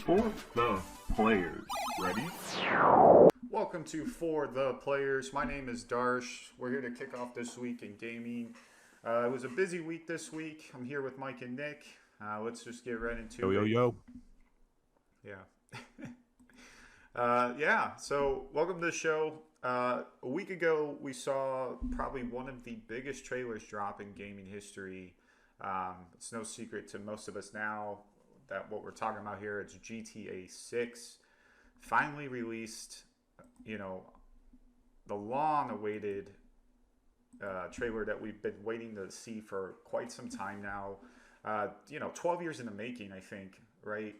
For the players. Ready? Welcome to For the Players. My name is Darsh. We're here to kick off this week in gaming. It was a busy week this week. I'm here with Mike and Nick. Let's just get right into it. Yo. Yeah. So welcome to the show. A week ago, we saw probably one of the biggest trailers drop in gaming history. It's no secret to most of us now that what we're talking about here, it's GTA 6. Finally released, the long-awaited trailer that we've been waiting to see for quite some time now. 12 years in the making, I think, right?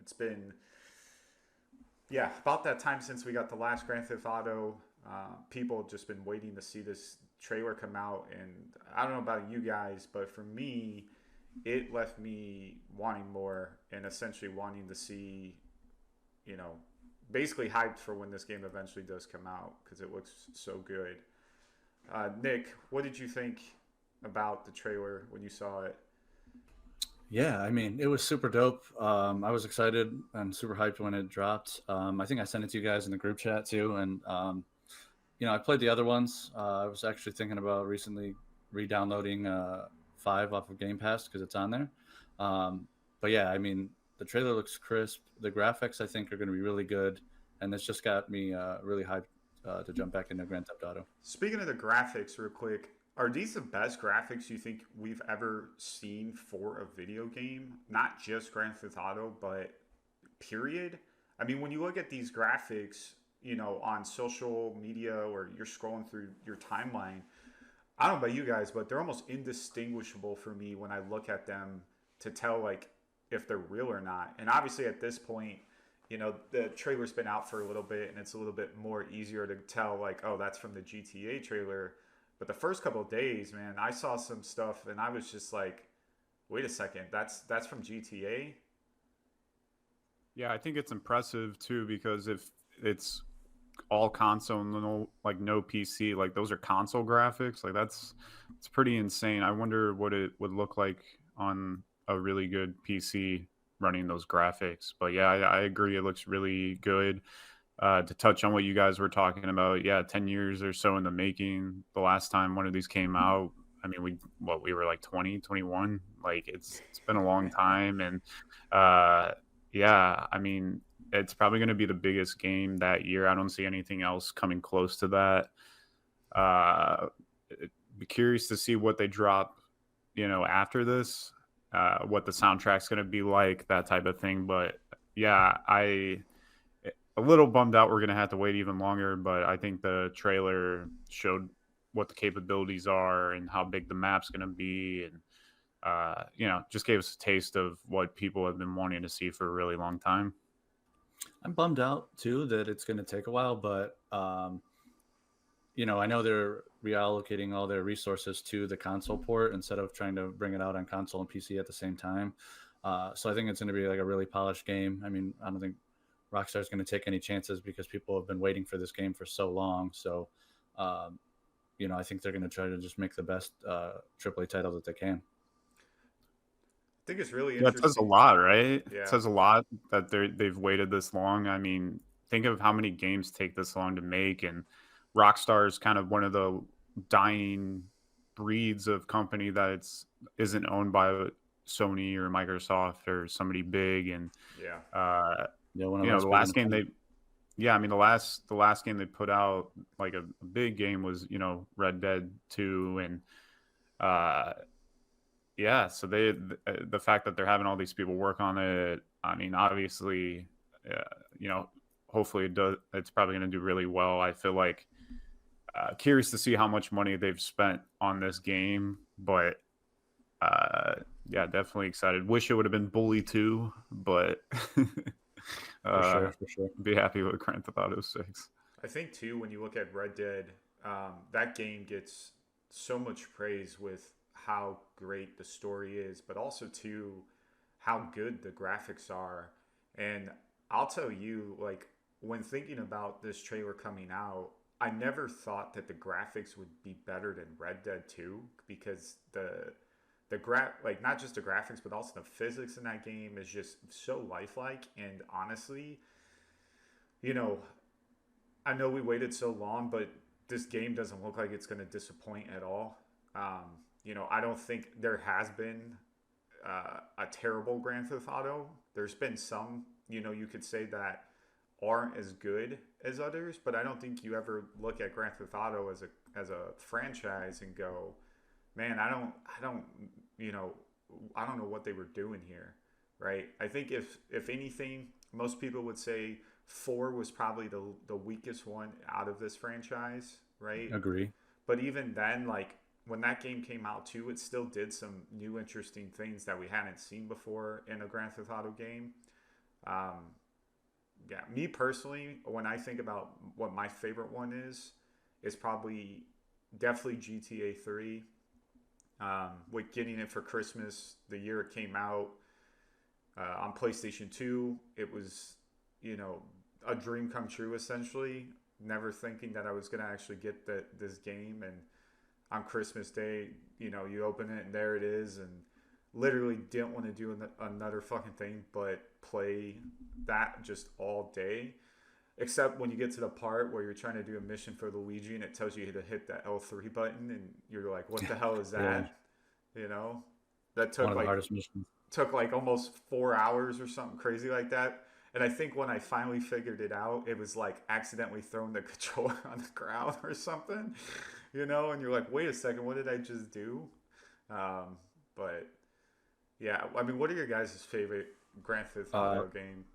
It's been, about that time since we got the last Grand Theft Auto. People have just been waiting to see this trailer come out, and I don't know about you guys, but for me, it left me wanting more and essentially wanting to see, basically hyped for when this game eventually does come out because it looks so good. Nick, what did you think about the trailer when you saw it? Yeah, I mean, it was super dope. I was excited and super hyped when it dropped. I think I sent it to you guys in the group chat too. And, I played the other ones. I was actually thinking about recently re-downloading 5 off of Game Pass because it's on there. But yeah, I mean, the trailer looks crisp. The graphics, I think, are going to be really good. And it's just got me really hyped to jump back into Grand Theft Auto. Speaking of the graphics, real quick, are these the best graphics you think we've ever seen for a video game? Not just Grand Theft Auto, but period. I mean, when you look at these graphics, on social media or you're scrolling through your timeline, I don't know about you guys, but they're almost indistinguishable for me when I look at them to tell, like, if they're real or not. And obviously at this point, the trailer's been out for a little bit and it's a little bit more easier to tell, like, oh, that's from the GTA trailer. But the first couple of days, man, I saw some stuff and I was just like, wait a second, that's from GTA? Yeah, I think it's impressive too because if it's all console, no PC, like those are console graphics. Like it's pretty insane. I wonder what it would look like on a really good PC running those graphics. But yeah, I agree. It looks really good. To touch on what you guys were talking about, 10 years or so in the making. The last time one of these came out, I mean, we were like 20, 21. Like it's been a long time. And I mean, it's probably going to be the biggest game that year. I don't see anything else coming close to that. Be curious to see what they drop, after this, what the soundtrack's going to be like, that type of thing. But yeah, a little bummed out we're going to have to wait even longer, but I think the trailer showed what the capabilities are and how big the map's going to be. And, just gave us a taste of what people have been wanting to see for a really long time. I'm bummed out too that it's going to take a while, but, I know they're reallocating all their resources to the console port instead of trying to bring it out on console and PC at the same time. So I think it's going to be like a really polished game. I mean, I don't think Rockstar's going to take any chances because people have been waiting for this game for so long. So, I think they're going to try to just make the best AAA title that they can. I think it's really interesting. That says a lot, right? Yeah. It says a lot that they've waited this long. I mean, think of how many games take this long to make, and Rockstar is kind of one of the dying breeds of company that isn't owned by Sony or Microsoft or somebody big. And the last game the last game they put out, like a big game, was Red Dead 2, and so the fact that they're having all these people work on it, I mean, obviously, hopefully it's probably going to do really well. I feel like curious to see how much money they've spent on this game, but definitely excited. Wish it would have been Bully 2, but for sure. Be happy with Grand Theft Auto 6. I think too, when you look at Red Dead, that game gets so much praise with how great the story is, but also too how good the graphics are. And I'll tell you, like, when thinking about this trailer coming out, I never thought that the graphics would be better than Red Dead 2 because the like not just the graphics, but also the physics in that game is just so lifelike. And honestly, you know, I know we waited so long, but this game doesn't look like it's going to disappoint at all. I don't think there has been a terrible Grand Theft Auto. There's been some, you could say that aren't as good as others, but I don't think you ever look at Grand Theft Auto as a franchise and go, man, I don't know what they were doing here, right? I think if anything, most people would say 4 was probably the weakest one out of this franchise, right? Agree. But even then, like when that game came out too, it still did some new interesting things that we hadn't seen before in a Grand Theft Auto game. Yeah, me personally, when I think about what my favorite one is probably definitely GTA 3. With getting it for Christmas the year it came out on PlayStation 2, it was, a dream come true essentially. Never thinking that I was going to actually get this game, and on Christmas Day, you open it and there it is, and literally didn't want to do another fucking thing but play that just all day. Except when you get to the part where you're trying to do a mission for Luigi and it tells you to hit that L3 button and you're like, what the hell is that? Yeah. That took One of the hardest missions. took like almost 4 hours or something crazy like that. And I think when I finally figured it out, it was like accidentally throwing the controller on the ground or something, and you're like, wait a second, what did I just do? But yeah, I mean, what are your guys' favorite Grand Theft Auto game?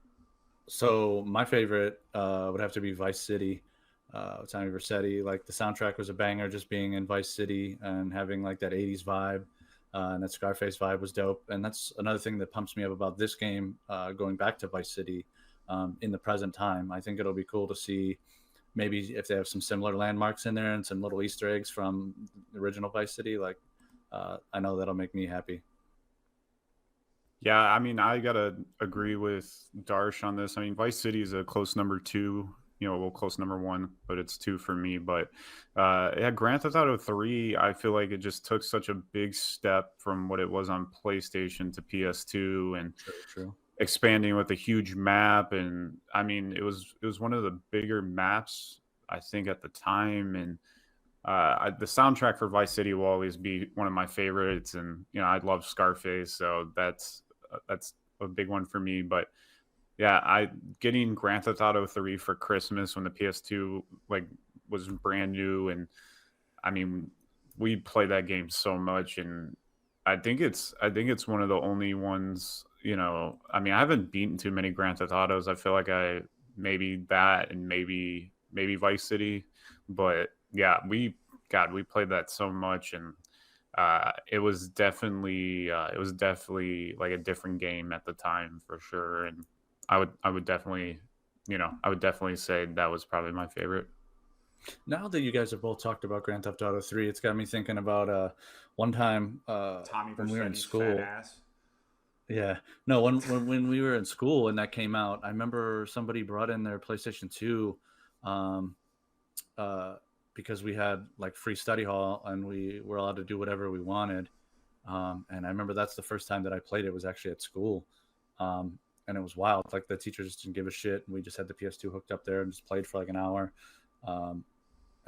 So my favorite would have to be Vice City. Tommy Vercetti, like the soundtrack was a banger, just being in Vice City and having like that 80s vibe, and that Scarface vibe was dope. And that's another thing that pumps me up about this game, going back to Vice City in the present time. I think it'll be cool to see maybe if they have some similar landmarks in there and some little Easter eggs from the original Vice City. Like, I know that'll make me happy. Yeah, I mean, I gotta agree with Darsh on this. I mean, Vice City is a close number 2. Close number 1, but it's 2 for me. But yeah, Grand Theft Auto 3, I feel like it just took such a big step from what it was on PlayStation to PS2, and True. expanding with a huge map. And I mean, it was one of the bigger maps, I think, at the time. And the soundtrack for Vice City will always be one of my favorites. And I love Scarface, so that's a big one for me. But yeah, getting Grand Theft Auto 3 for Christmas when the PS2 was brand new, and I mean, we played that game so much, and I think it's one of the only ones. I mean, I haven't beaten too many Grand Theft Autos. I feel like maybe that and maybe Vice City, but yeah, we played that so much, and it was definitely like a different game at the time for sure. And I would definitely say that was probably my favorite. Now that you guys have both talked about Grand Theft Auto 3, it's got me thinking about one time Tommy when we were in Vercetti's school. fat ass. Yeah, no, when we were in school and that came out, I remember somebody brought in their PlayStation 2, because we had like free study hall and we were allowed to do whatever we wanted. And I remember that's the first time that I played it was actually at school. And it was wild. Like the teachers just didn't give a shit. And we just had the PS2 hooked up there and just played for like an hour. And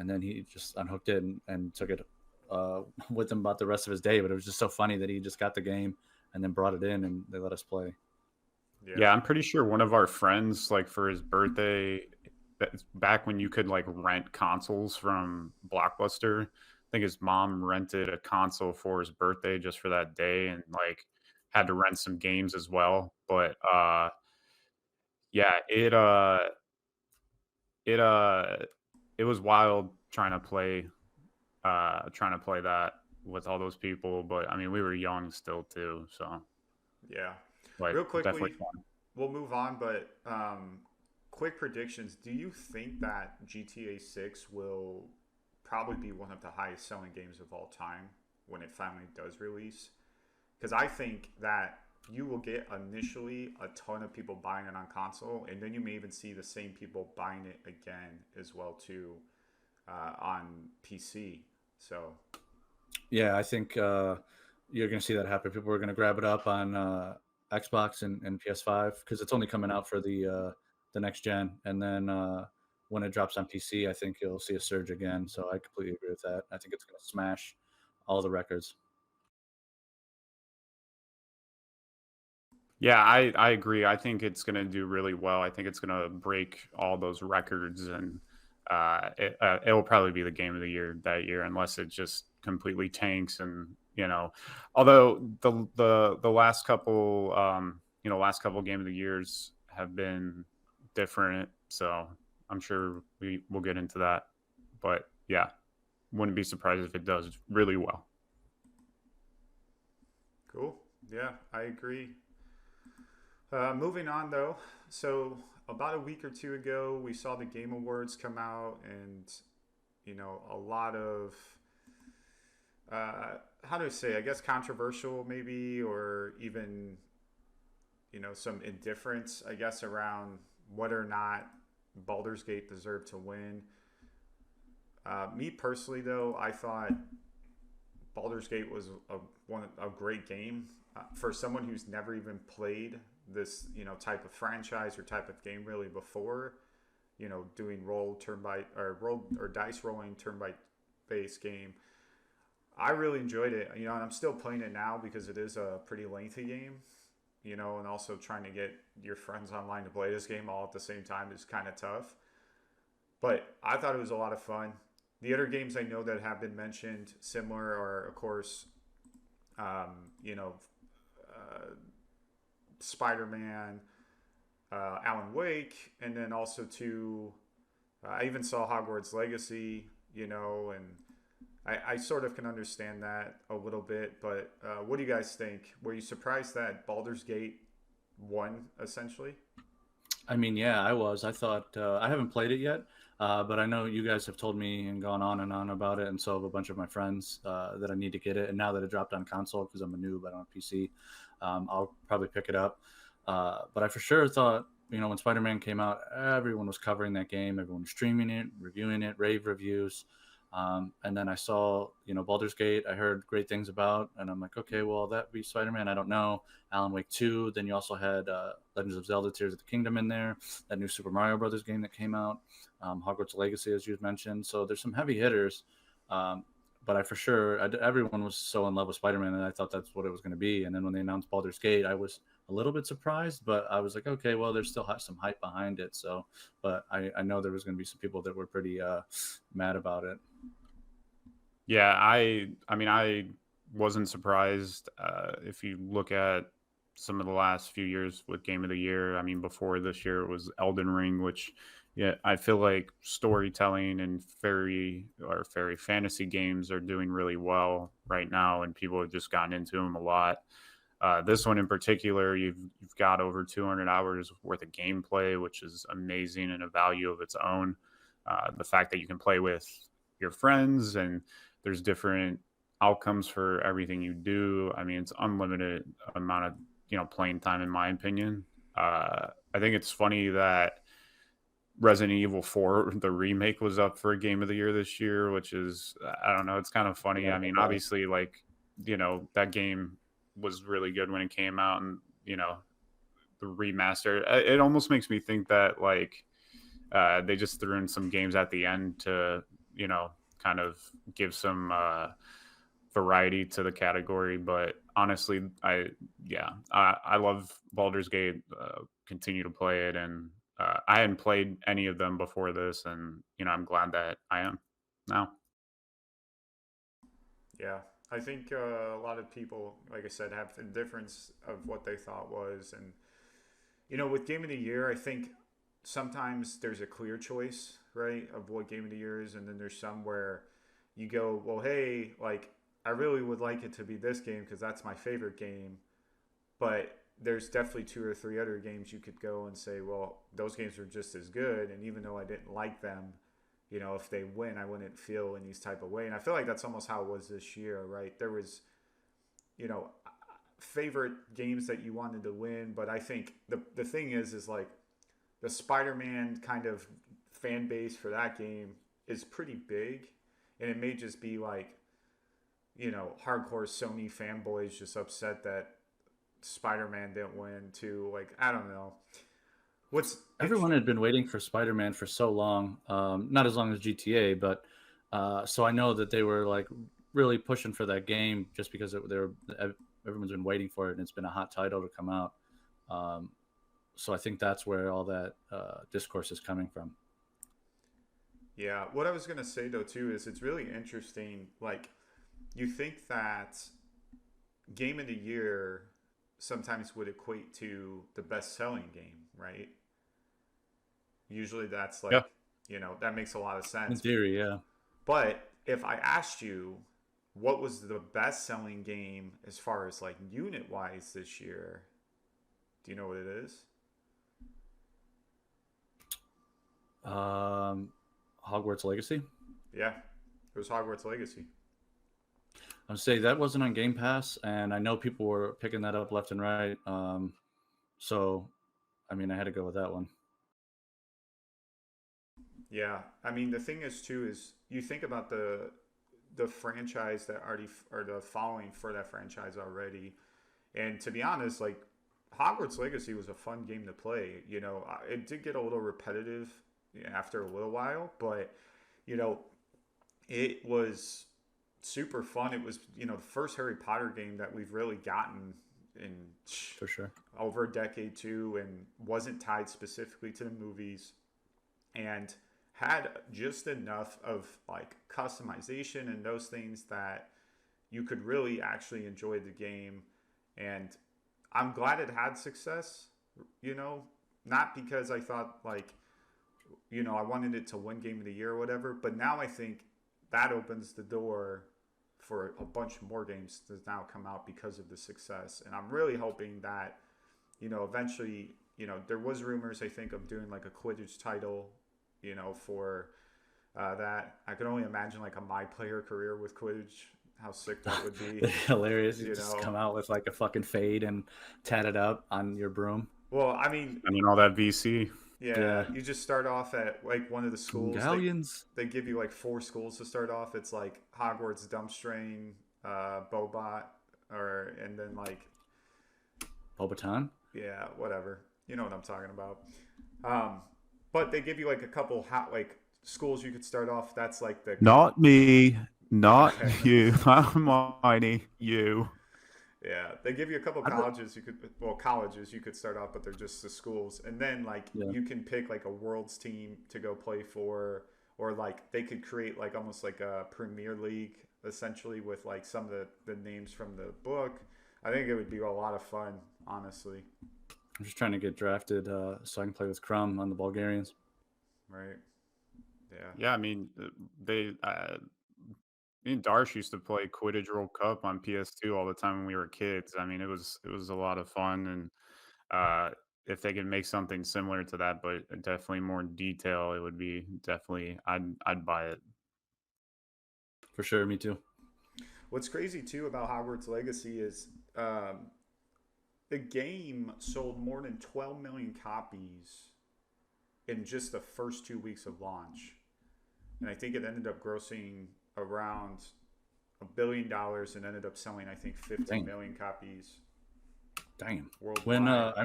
then he just unhooked it and took it with him about the rest of his day. But it was just so funny that he just got the game and then brought it in and they let us play. Yeah, I'm pretty sure one of our friends, like for his birthday, back when you could like rent consoles from Blockbuster, I think his mom rented a console for his birthday just for that day, and like had to rent some games as well. But yeah, it was wild trying to play that with all those people. But I mean, we were young still too, so Yeah. like Real quickly, definitely fun. we'll move on, but quick predictions. Do you think that GTA 6 will probably be one of the highest selling games of all time when it finally does release? Because I think that you will get initially a ton of people buying it on console, and then you may even see the same people buying it again as well too on PC. So Yeah, I think you're going to see that happen. People are going to grab it up on Xbox and PS5 because it's only coming out for the next gen, and then when it drops on PC, I think you'll see a surge again. So I completely agree with that. I think it's going to smash all the records. Yeah, I agree. I think it's going to do really well. I think it's going to break all those records, and it'll probably be the game of the year that year, unless it just completely tanks. And although the last couple last couple game of the years have been different, so I'm sure we'll get into that. But yeah, wouldn't be surprised if it does really well. Cool. Yeah, I agree. Moving on though, so about a week or two ago, we saw the Game Awards come out, and a lot of how do I say? I guess controversial, maybe, or even some indifference, I guess, around whether or not Baldur's Gate deserved to win. Me personally, though, I thought Baldur's Gate was a great game for someone who's never even played this type of franchise or type of game really before. Doing roll or dice rolling turn by based game. I really enjoyed it. And I'm still playing it now because it is a pretty lengthy game. And also trying to get your friends online to play this game all at the same time is kind of tough. But I thought it was a lot of fun. The other games I know that have been mentioned similar are, of course, Spider-Man, Alan Wake, and then also I even saw Hogwarts Legacy, and I sort of can understand that a little bit. But what do you guys think? Were you surprised that Baldur's Gate won, essentially? I mean, yeah, I was. I thought I haven't played it yet, but I know you guys have told me and gone on and on about it, and so have a bunch of my friends that I need to get it. And now that it dropped on console, because I'm a noob, I don't have PC, I'll probably pick it up. But I for sure thought, when Spider-Man came out, everyone was covering that game, everyone was streaming it, reviewing it, rave reviews. And then I saw, Baldur's Gate, I heard great things about, and I'm like, okay, well, that be Spider-Man. I don't know. Alan Wake 2. Then you also had Legends of Zelda Tears of the Kingdom in there, that new Super Mario Brothers game that came out, Hogwarts Legacy, as you mentioned. So there's some heavy hitters. But I for sure, everyone was so in love with Spider-Man, and I thought that's what it was going to be. And then when they announced Baldur's Gate, I was a little bit surprised, but I was like, okay, well, there's still some hype behind it. So, but I know there was going to be some people that were pretty mad about it. Yeah, I mean, I wasn't surprised. If you look at some of the last few years with Game of the Year, I mean, before this year it was Elden Ring, which, yeah, I feel like storytelling and fairy fantasy games are doing really well right now, and people have just gotten into them a lot. This one in particular, you've got over 200 hours worth of gameplay, which is amazing and a value of its own. The fact that you can play with your friends, and there's different outcomes for everything you do. I mean, it's unlimited amount of playing time, in my opinion. I think it's funny that Resident Evil 4, the remake, was up for a Game of the Year this year, which is, I don't know, it's kind of funny. I mean, obviously, that game was really good when it came out, and the remaster, it almost makes me think that they just threw in some games at the end to kind of give some variety to the category. But honestly, I love Baldur's Gate. Continue to play it, and I hadn't played any of them before this, and I'm glad that I am now. Yeah, I think a lot of people, like I said, have a difference of what they thought was. And with Game of the Year, I think sometimes there's a clear choice, right, of what Game of the Year is, and then there's some where you go, well, hey, I really would like it to be this game because that's my favorite game, but there's definitely two or three other games you could go and say, well, those games are just as good, and even though I didn't like them, if they win, I wouldn't feel any type of way. And I feel like that's almost how it was this year, right? There was, favorite games that you wanted to win, but I think the thing is the Spider-Man kind of fan base for that game is pretty big, and it may just be hardcore Sony fanboys just upset that Spider-Man didn't win too. Like, I don't know. Everyone had been waiting for Spider-Man for so long, not as long as GTA, but so I know that they were like really pushing for that game just because everyone's been waiting for it and it's been a hot title to come out. So I think that's where all that discourse is coming from. Yeah, what I was gonna say though too is it's really interesting. Like, you think that game of the year sometimes would equate to the best-selling game, right? Usually that's like, Yeah. that makes a lot of In sense. theory, yeah. But if I asked you what was the best-selling game as far as like unit-wise this year, do you know what it is? Hogwarts Legacy. Yeah, it was Hogwarts Legacy. I would say that wasn't on Game Pass, and I know people were picking that up left and right. So, I mean, I had to go with that one. Yeah, I mean the thing is too is you think about the franchise that already or the following for that franchise already, and to be honest, like Hogwarts Legacy was a fun game to play. It did get a little repetitive after a little while, but you know, it was super fun. It was the first Harry Potter game that we've really gotten in For sure. over a decade too, and wasn't tied specifically to the movies, and had just enough of like customization and those things that you could really actually enjoy the game. And I'm glad it had success, not because I thought like, I wanted it to win game of the year or whatever, but now I think that opens the door for a bunch more games to now come out because of the success. And I'm really hoping that, eventually, there was rumors, I think, of doing like a Quidditch title, for that. I could only imagine like a my player career with Quidditch, how sick that would be. Hilarious. You just come out with like a fucking fade and tat it up on your broom. Well, I mean, all that VC. yeah, you just start off at like one of the schools. Galleons. They give you like 4 schools to start off. It's like Hogwarts, Dumpstrain, Bobot, and then like Bobaton. Yeah, whatever. You know what I'm talking about. But they give you like a couple like schools you could start off. That's like the Not me, not you. Hermione, you. Yeah, they give you a couple colleges you could start off, but they're just the schools, and then like you can pick like a world's team to go play for, or like they could create like almost like a Premier League essentially with like some of the names from the book. I think it would be a lot of fun, honestly. I'm just trying to get drafted so I can play with Crumb on the Bulgarians. Right. Yeah. Yeah, I mean, me and Darsh used to play Quidditch World Cup on PS2 all the time when we were kids. I mean, it was a lot of fun, and if they could make something similar to that, but definitely more in detail, it would be definitely I'd buy it. For sure, me too. What's crazy too about Hogwarts Legacy is the game sold more than 12 million copies in just the first 2 weeks of launch. And I think it ended up grossing around $1 billion and ended up selling, I think, 15 million copies. Damn. Worldwide.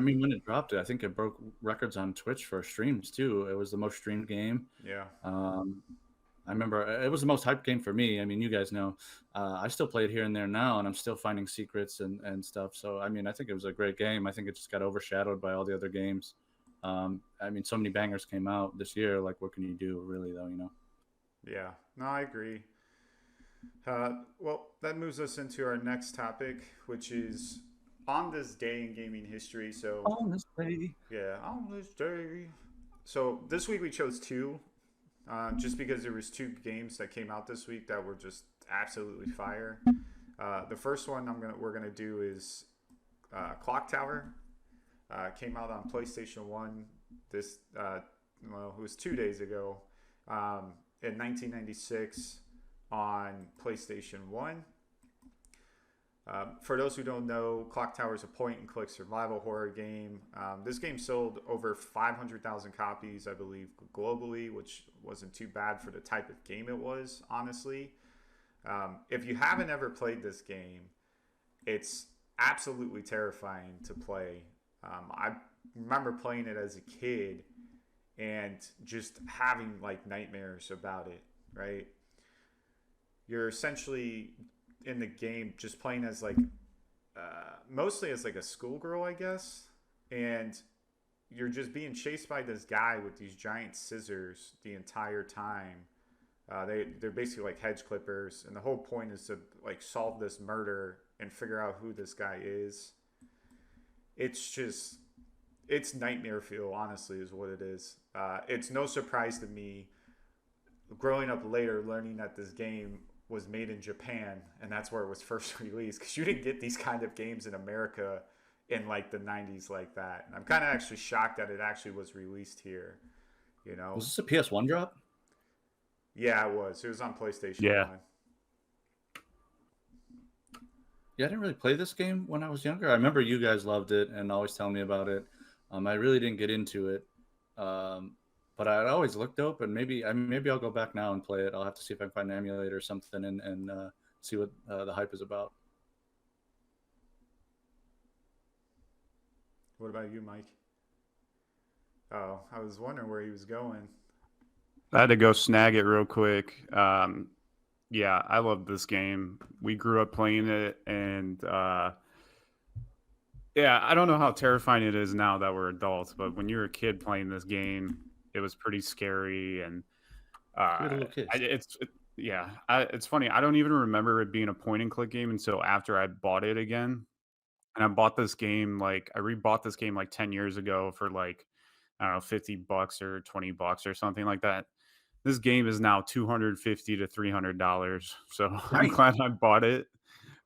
When it dropped, I think it broke records on Twitch for streams too. It was the most streamed game. Yeah. I remember it was the most hyped game for me. I mean, you guys know, I still play it here and there now, and I'm still finding secrets and stuff. So, I mean, I think it was a great game. I think it just got overshadowed by all the other games. I mean, so many bangers came out this year. Like, what can you do, really, though, Yeah. No, I agree. Well, that moves us into our next topic, which is on this day in gaming history. So, on this day. Yeah, on this day. So, this week we chose 2. Just because there was 2 games that came out this week that were just absolutely fire. The first one we're gonna do is Clock Tower. Came out on PlayStation 1 it was 2 days ago, in 1996 on PlayStation 1. For those who don't know, Clock Tower is a point-and-click survival horror game. This game sold over 500,000 copies, I believe, globally, which wasn't too bad for the type of game it was, honestly. If you haven't ever played this game, it's absolutely terrifying to play. I remember playing it as a kid and just having like nightmares about it, right? You're essentially in the game just playing as like mostly as like a schoolgirl, I guess, and you're just being chased by this guy with these giant scissors the entire time. They're basically like hedge clippers, and the whole point is to like solve this murder and figure out who this guy is. It's nightmare fuel, honestly, is what it is. It's no surprise to me growing up later learning that this game was made in Japan and that's where it was first released, because you didn't get these kind of games in America in like the 90s like that. And I'm kind of actually shocked that it actually was released here, you know. Was this a PS1 drop? Yeah, it was. It was on PlayStation Yeah. 1. Yeah, I didn't really play this game when I was younger. I remember you guys loved it and always telling me about it. I really didn't get into it, but it always looked dope. And maybe I'll go back now and play it. I'll have to see if I can find an emulator or something and see what the hype is about. What about you, Mike? Oh, I was wondering where he was going. I had to go snag it real quick. Yeah, I love this game. We grew up playing it, and yeah, I don't know how terrifying it is now that we're adults, but when you were a kid playing this game, it was pretty scary. And You're little kids. it's funny. I don't even remember it being a point and click game until after I bought it again. And I bought this game I rebought this game like 10 years ago for like, I don't know, $50 or $20 or something like that. This game is now $250 to $300. So I'm Right. glad I bought it.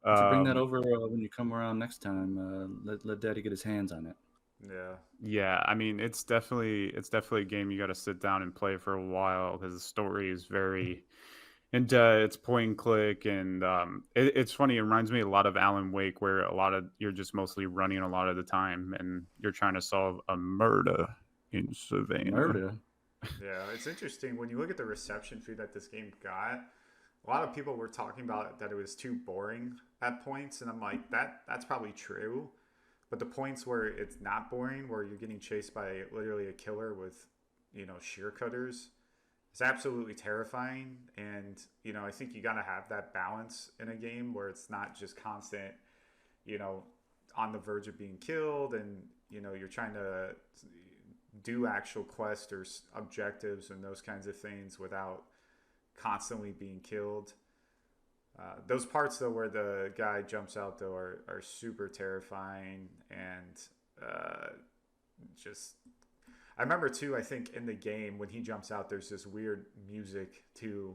To bring that over when you come around next time, let Daddy get his hands on it. Yeah. Yeah, I mean, it's definitely a game you got to sit down and play for a while because the story is very, and it's point and click, and it's funny. It reminds me a lot of Alan Wake, where you're just mostly running a lot of the time, and you're trying to solve a murder in Savannah. Murder. Yeah, it's interesting when you look at the reception fee that this game got. A lot of people were talking about that it was too boring at points, and I'm like, that's probably true. But the points where it's not boring, where you're getting chased by literally a killer with, shear cutters, it's absolutely terrifying. And, I think you got to have that balance in a game where it's not just constant, on the verge of being killed, and, you're trying to do actual quests or objectives and those kinds of things without constantly being killed. Those parts though where the guy jumps out though are super terrifying, and just I remember too, I think in the game when he jumps out there's this weird music too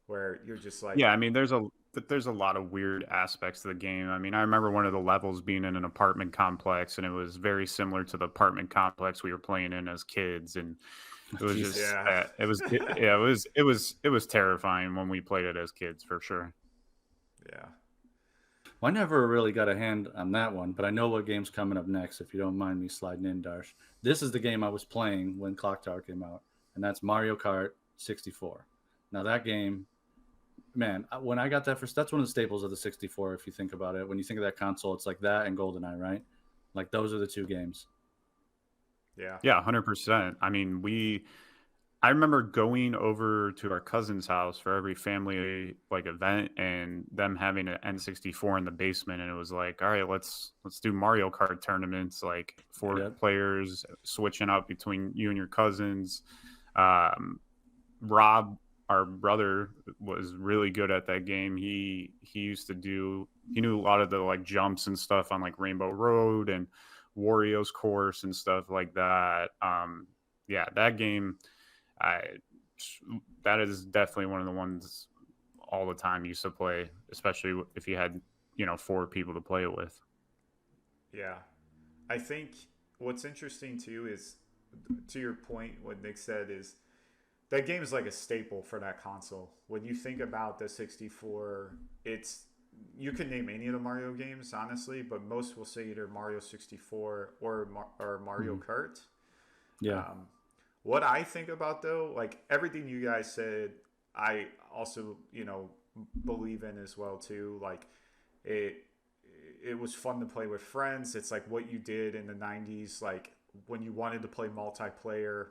where you're just like, yeah, I mean there's a lot of weird aspects to the game. I mean, I remember one of the levels being in an apartment complex, and it was very similar to the apartment complex we were playing in as kids, and it was Jesus. just Yeah. it was terrifying when we played it as kids, for sure. yeah. Well, I never really got a hand on that one, but I know what game's coming up next, if you don't mind me sliding in, Darsh. This is the game I was playing when Clock Tower came out, and that's Mario Kart 64. Now, that game, man, when I got that that's one of the staples of the 64, if you think about it. When you think of that console, it's like that and GoldenEye, right? Like, those are the two games. Yeah. Yeah, 100%. I mean, I remember going over to our cousin's house for every family like event, and them having an N64 in the basement, and it was like, all right, let's do Mario Kart tournaments, like 4 players switching up between you and your cousins. Rob, our brother, was really good at that game. He knew a lot of the like jumps and stuff on like Rainbow Road and Wario's course and stuff like that. Yeah, that game, that is definitely one of the ones all the time used to play, especially if you had 4 people to play it with. Yeah. I think what's interesting too is, to your point, what Nick said is that game is like a staple for that console. When you think about the 64, you can name any of the Mario games, honestly, but most will say either Mario 64 or Mario Kart. Yeah. What I think about though, like everything you guys said, I also, believe in as well too. Like it was fun to play with friends. It's like what you did in the 90s, like when you wanted to play multiplayer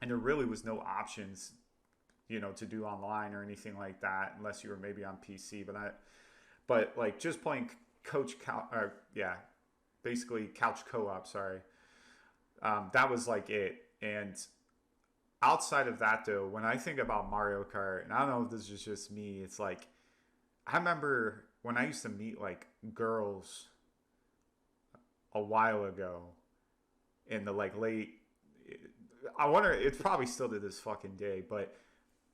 and there really was no options, you know, to do online or anything like that unless you were maybe on PC. But like just playing basically couch co-op, sorry. That was like it. And outside of that though, when I think about Mario Kart, and I don't know if this is just me, it's like I remember when I used to meet like girls a while ago in the like late, I wonder, it's probably still to this fucking day, but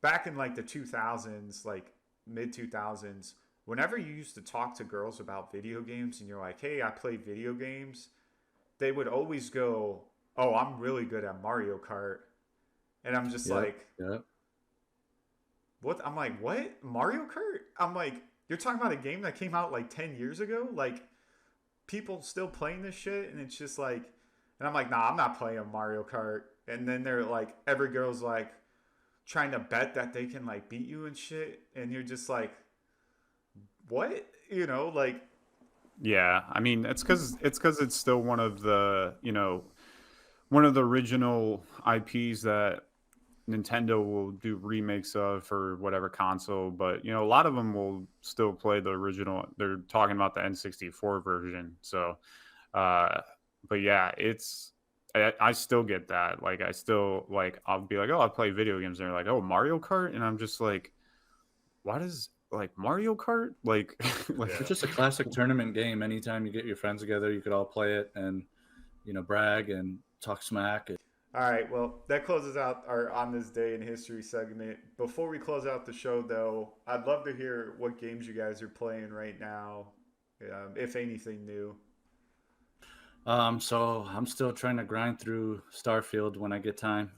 back in like the 2000s, like mid 2000s, whenever you used to talk to girls about video games and you're like, hey, I play video games, they would always go, oh, I'm really good at Mario Kart. And I'm just like, what? I'm like, what? Mario Kart? I'm like, you're talking about a game that came out like 10 years ago? Like, people still playing this shit? And it's just like, and I'm like, nah, I'm not playing Mario Kart. And then they're like, every girl's like trying to bet that they can like beat you and shit. And you're just like, what? You know, like. Yeah, I mean, it's because it's still one of the, you know, one of the original IPs that Nintendo will do remakes of for whatever console, but you know, a lot of them will still play the original. They're talking about the N64 version. So, but yeah, I still get that. Like, I still like, I'll be like, oh, I'll play video games. And they're like, oh, Mario Kart. And I'm just like, why does like Mario Kart? Like, like It's just a classic tournament game. Anytime you get your friends together, you could all play it and, you know, brag and talk smack. All right, well, that closes out our On This Day in History segment. Before we close out the show, though, I'd love to hear what games you guys are playing right now, if anything new. So I'm still trying to grind through Starfield when I get time.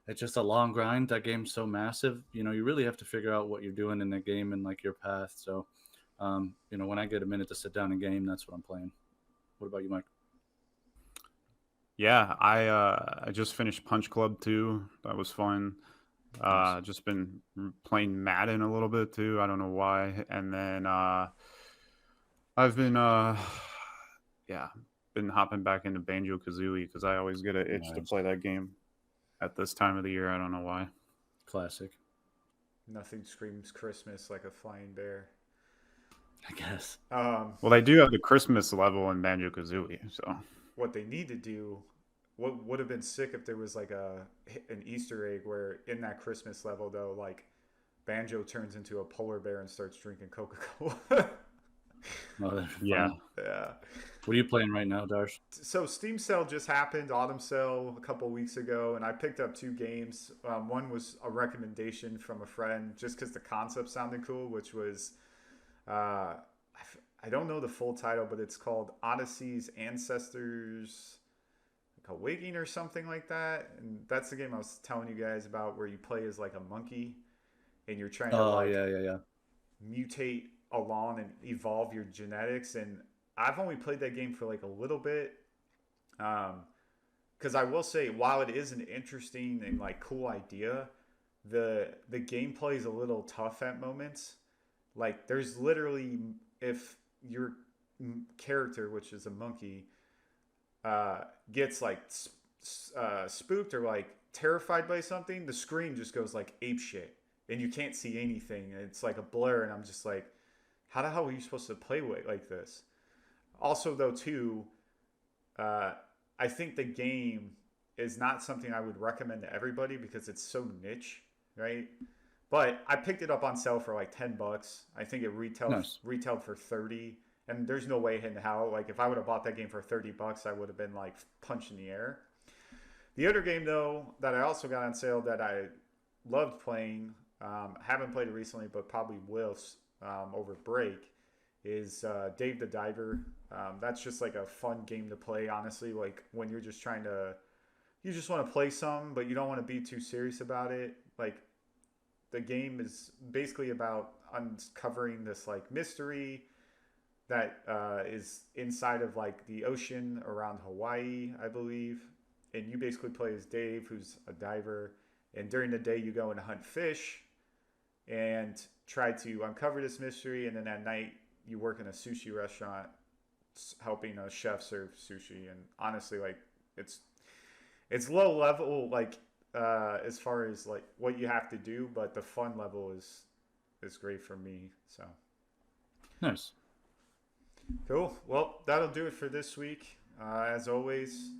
It's just a long grind. That game's so massive. You know, you really have to figure out what you're doing in the game and like your path. So, you know, when I get a minute to sit down and game, that's what I'm playing. What about you, Mike? yeah, I just finished Punch Club 2. That was fun. Nice. Just been playing Madden a little bit too. I don't know why. And then I've been been hopping back into Banjo Kazooie because I always get an itch to Nice. play that game at this time of the year. I don't know why. Classic, Nothing screams Christmas like a flying bear. I guess. Well, they do have the Christmas level in Banjo Kazooie, so What they need to do, what would have been sick if there was like an Easter egg where in that Christmas level, though, like Banjo turns into a polar bear and starts drinking Coca-Cola. Oh, yeah. Yeah. What are you playing right now, Darsh? So Steam sale just happened, autumn sale a couple weeks ago, and I picked up 2 games. One was a recommendation from a friend just because the concept sounded cool, which was I don't know the full title, but it's called Odyssey's Ancestors like Awakening or something like that. And that's the game I was telling you guys about where you play as like a monkey and you're trying to like yeah. mutate along and evolve your genetics. And I've only played that game for like a little bit. Because I will say, while it is an interesting and like cool idea, the gameplay is a little tough at moments. Like there's literally, if your character, which is a monkey, gets like spooked or like terrified by something, the screen just goes like ape shit and you can't see anything. It's like a blur, and I'm just like, how the hell are you supposed to play with like this? Also, though, too, I think the game is not something I would recommend to everybody because it's so niche, right? But I picked it up on sale for like $10. I think it retailed for 30, and there's no way in hell, like if I would have bought that game for $30, I would have been like punched in the air. The other game though that I also got on sale that I loved playing, haven't played it recently, but probably will over break, is Dave the Diver. That's just like a fun game to play, honestly. Like when you're just you just want to play some, but you don't want to be too serious about it. Like the game is basically about uncovering this like mystery that is inside of like the ocean around Hawaii, I believe. And you basically play as Dave, who's a diver. And during the day, you go and hunt fish and try to uncover this mystery, and then at night you work in a sushi restaurant helping a chef serve sushi. And honestly, like it's low level, like as far as like what you have to do, but the fun level is great for me. So Nice. cool. Well, that'll do it for this week. As always,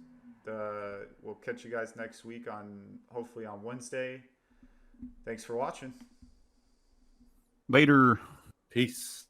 we'll catch you guys next week hopefully on Wednesday. Thanks for watching. Later. Peace.